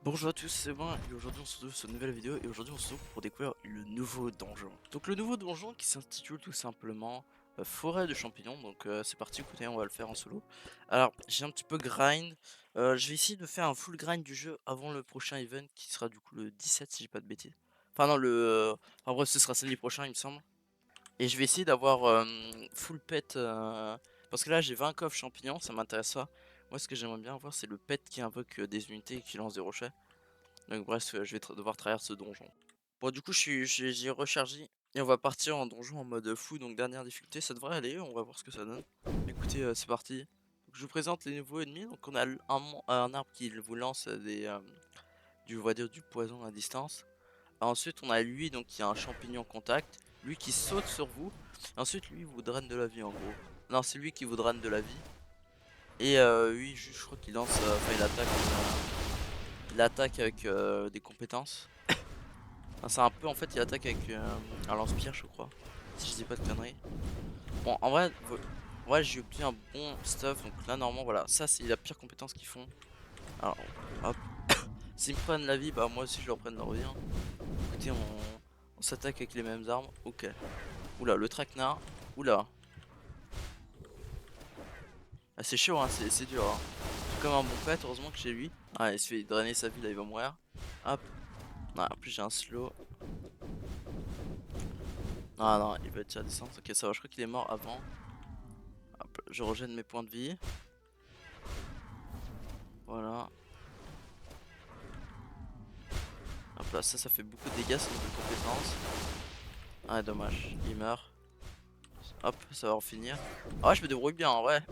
Bonjour à tous, c'est moi et aujourd'hui on se retrouve sur une nouvelle vidéo et aujourd'hui on se retrouve pour découvrir le nouveau donjon. Donc le nouveau donjon qui s'intitule tout simplement Forêt de champignons, donc c'est parti, écoutez on va le faire en solo. Alors j'ai un petit peu grind, je vais essayer de faire un full grind du jeu avant le prochain event qui sera du coup le 17 si j'ai pas de bêtises. Enfin non en vrai ce sera samedi prochain il me semble. Et je vais essayer d'avoir full pet parce que là j'ai 20 coffres champignons, ça m'intéresse pas. Moi ce que j'aimerais bien avoir c'est le pet qui invoque des unités et qui lance des rochers. Donc bref, je vais devoir traverser ce donjon. Bon du coup j'ai rechargé et on va partir en donjon en mode fou, donc dernière difficulté, ça devrait aller, on va voir ce que ça donne. Écoutez, c'est parti. Donc, je vous présente les nouveaux ennemis, donc on a un arbre qui vous lance on va dire, du poison à distance. Ensuite on a lui donc qui a un champignon contact, lui qui saute sur vous. Et ensuite lui il vous draine de la vie en gros. Non c'est lui qui vous draine de la vie. Et lui je crois qu'il lance, enfin il attaque avec des compétences. Enfin, c'est un peu en fait il attaque avec un lance-pierre je crois. Si je dis pas de conneries. Bon en vrai, j'ai obtenu un bon stuff donc là normalement voilà. Ça c'est la pire compétence qu'ils font. Alors hop. S'ils me prennent la vie bah moi aussi je leur prenne leur vie hein. Écoutez on s'attaque avec les mêmes armes. Ok. Oula le traquenard. Oula. Ah, c'est chaud hein, c'est dur hein. Comme un bon pet heureusement que j'ai lui. Ah il se fait drainer sa vie là il va mourir. Hop. Ah, en plus j'ai un slow. Ah non il va déjà descendre. Ok ça va je crois qu'il est mort avant. Hop, je rejette mes points de vie. Voilà. Hop là, ça fait beaucoup de dégâts, c'est une nouvelle compétence. Ah, dommage, il meurt. Hop, ça va en finir. Ah ouais, je me débrouille bien en vrai.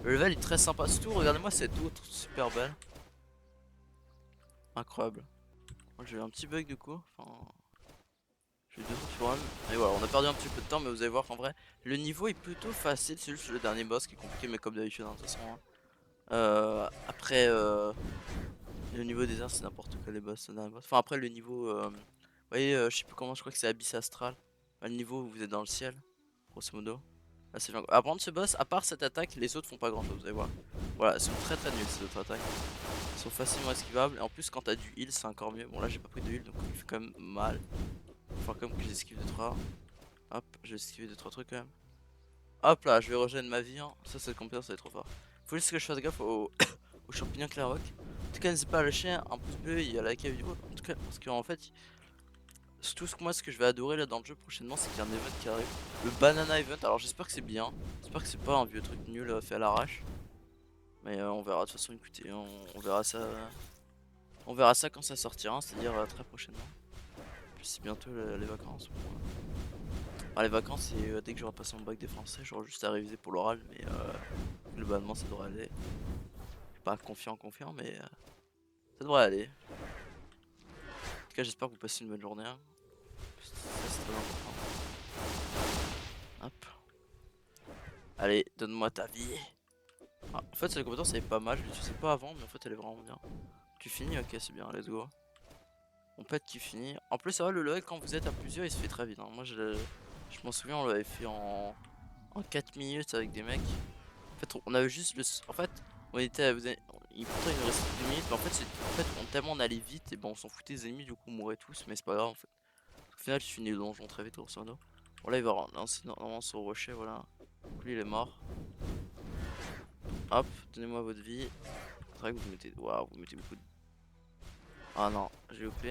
Le level est très sympa. Surtout, regardez-moi cette autre super belle. Incroyable. Moi, j'ai eu un petit bug du coup. Enfin, j'ai eu deux autres runs. Et voilà, on a perdu un petit peu de temps, mais vous allez voir qu'en vrai, le niveau est plutôt facile. C'est juste le dernier boss qui est compliqué, mais comme d'habitude, hein, de toute façon. Hein. Après, le niveau des arts, c'est n'importe quoi les boss, le dernier boss. Enfin, après, le niveau. Vous voyez, je sais plus comment, je crois que c'est Abyss Astral. Enfin, le niveau où vous êtes dans le ciel, grosso modo. Là, c'est bien. À prendre ce boss, à part cette attaque, les autres font pas grand chose, vous allez voir. Voilà, elles sont très très nulles ces autres attaques. Elles sont facilement esquivables. Et en plus, quand t'as du heal, c'est encore mieux. Bon, là, j'ai pas pris de heal, donc il fait quand même mal. Enfin, comme que j'esquive 2-3. Hop, j'ai esquivé 2-3 trucs quand même. Hop là, je vais rejoindre ma vie. Hein. Ça, cette compétence, ça va être trop fort. Faut juste que je fasse gaffe aux champignons Clairvoc. En tout cas, n'hésitez pas à lâcher un pouce bleu et à liker la vidéo. En tout cas, parce qu'en fait, tout ce que je vais adorer là dans le jeu prochainement, c'est qu'il y a un event qui arrive. Le Banana Event. Alors, j'espère que c'est bien. J'espère que c'est pas un vieux truc nul fait à l'arrache. Mais on verra. De toute façon, écoutez, on verra ça. On verra ça quand ça sortira, c'est-à-dire très prochainement. Puis c'est bientôt les vacances. Alors, les vacances, c'est dès que j'aurai passé mon bac des français, j'aurai juste à réviser pour l'oral, mais globalement ça devrait aller. Je suis pas confiant, mais ça devrait aller. En tout cas, j'espère que vous passez une bonne journée. Hein. Ça, c'est très important. Hop. Allez, donne-moi ta vie. Ah, en fait, cette compétence elle est pas mal, je l'utilisais pas avant, mais en fait, elle est vraiment bien. Tu finis, ok, c'est bien, let's go. Mon pet qui finit. En plus, ça va, le level quand vous êtes à plusieurs, il se fait très vite. Hein. Moi, je m'en souviens, on l'avait fait en 4 minutes avec des mecs. En fait, on avait juste le. En fait, on était. Pourtant, il nous restait 2 minutes, mais en fait, tellement on allait vite, et bon, on s'en foutait des ennemis, du coup, on mourait tous, mais c'est pas grave en fait. Au final, je finis le donjon très vite, grosso modo. Bon, là, il va lancer normalement sur rocher, voilà. Donc, lui, il est mort. Hop, donnez-moi votre vie. C'est vrai que vous mettez. Waouh, vous mettez beaucoup de. Ah non, j'ai OP.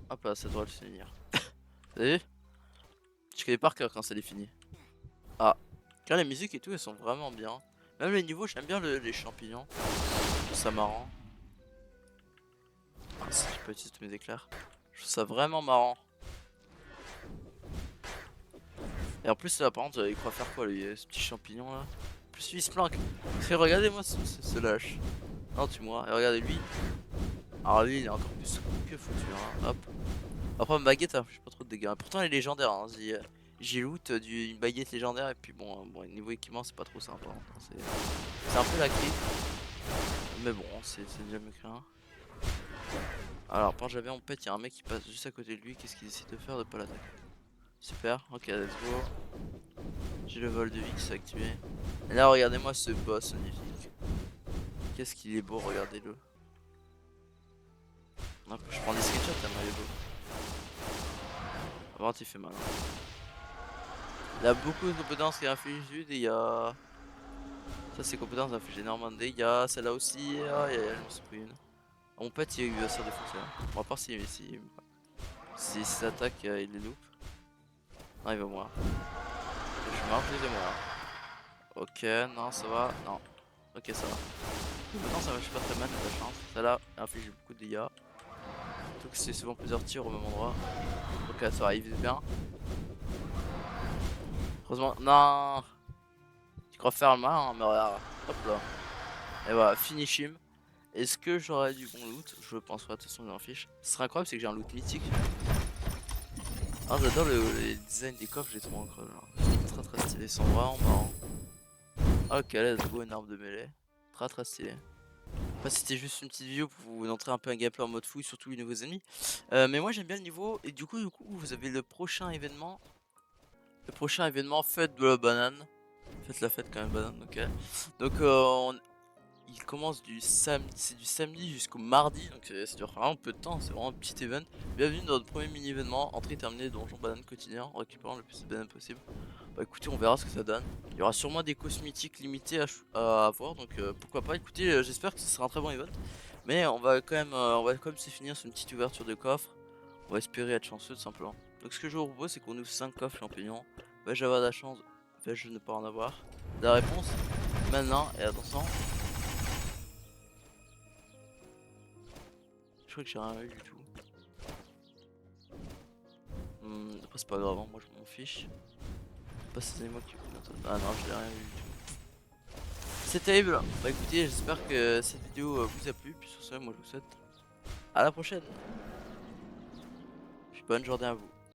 Hop là, ça devrait le finir. Vous avez vu? Je connais par cœur quand ça les fini. Ah, car les musiques et tout, elles sont vraiment bien. Même les niveaux, j'aime bien les champignons. Je trouve ça marrant. Ah, si je peux utiliser tous mes éclairs. Je trouve ça vraiment marrant. Et en plus, là, par contre, il croit faire quoi, lui, ce petit champignon là? En plus, lui, il se planque. Et regardez-moi ce lâche. Non, tu mourras. Et regardez lui. Alors, lui, il est encore plus que foutu. Hein. Hop. Après, ma baguette, hein, je fais pas trop de dégâts. Pourtant, elle est légendaire. Hein. J'ai loot une baguette légendaire. Et puis, bon, niveau équipement, c'est pas trop sympa. Hein. C'est un peu la clé. Mais bon, c'est déjà mieux que rien. Alors, quand j'avais en pet, il y a un mec qui passe juste à côté de lui. Qu'est-ce qu'il décide de faire de pas l'attaquer? Super, ok, let's go. J'ai le vol de vie qui s'est activé. Et là, regardez-moi ce boss magnifique. Qu'est-ce qu'il est beau, regardez-le. Hop, je prends des screenshots tellement il est beau. Vraiment, il fait mal. Hein. Il y a beaucoup de compétences qui infligent du et il y a. Ça, c'est compétences qui infligent énormément de dégâts. Celle-là aussi. Aïe aïe aïe, je me suis pris une. Mon pote, il va se faire défoncer là. Bon, à part si s'attaque, il les loupe. Non, il va mourir. Je marche, il va mourir. Ok, non, ça va. Non. Ok, ça va. Non, ça marche pas très mal, de la chance. Celle-là, elle inflige beaucoup de dégâts. Surtout que c'est souvent plusieurs tirs au même endroit. Ok, ça va, il vise bien. Heureusement, non. Tu crois faire le mal, hein, mais regarde. Hop là. Et voilà, finish him. Est-ce que j'aurais du bon loot? Je pense pas, de toute façon, je m'en fiche. Ce serait incroyable, c'est que j'ai un loot mythique. Ah, j'adore les designs des coffres, j'ai trop incroyable. Très stylé, ils sont vraiment marrants. Ok, let's go, une arme de mêlée. Très stylé. Après, c'était juste une petite vidéo pour vous montrer un peu un gameplay en mode fouille, surtout les nouveaux ennemis. Mais moi, j'aime bien le niveau. Et du coup, vous avez le prochain événement. Le prochain événement, fête de la banane. Faites la fête quand même, banane, ok. Donc, il commence du samedi, c'est du samedi jusqu'au mardi, donc ça dure vraiment peu de temps, c'est vraiment un petit event. Bienvenue dans notre premier mini événement, entrée terminée donjon banane quotidien, en récupérant le plus de bananes possible. Bah écoutez, on verra ce que ça donne. Il y aura sûrement des cosmétiques limités à avoir, donc pourquoi pas. Écoutez, j'espère que ce sera un très bon event. Mais on va quand même se finir sur une petite ouverture de coffre. On va espérer être chanceux tout simplement. Donc ce que je vous propose, c'est qu'on ouvre 5 coffres champignons. Vais-je avoir de la chance? Vais-je ne pas en avoir? La réponse maintenant, et attention. Je crois que j'ai rien eu du tout. Après c'est pas grave, hein, moi je m'en fiche. Pas ces animaux qui... Ah non, je n'ai rien eu du tout. C'est terrible. Bah écoutez, j'espère que cette vidéo vous a plu. Puis sur ce, moi je vous souhaite à la prochaine. Puis bonne journée à vous.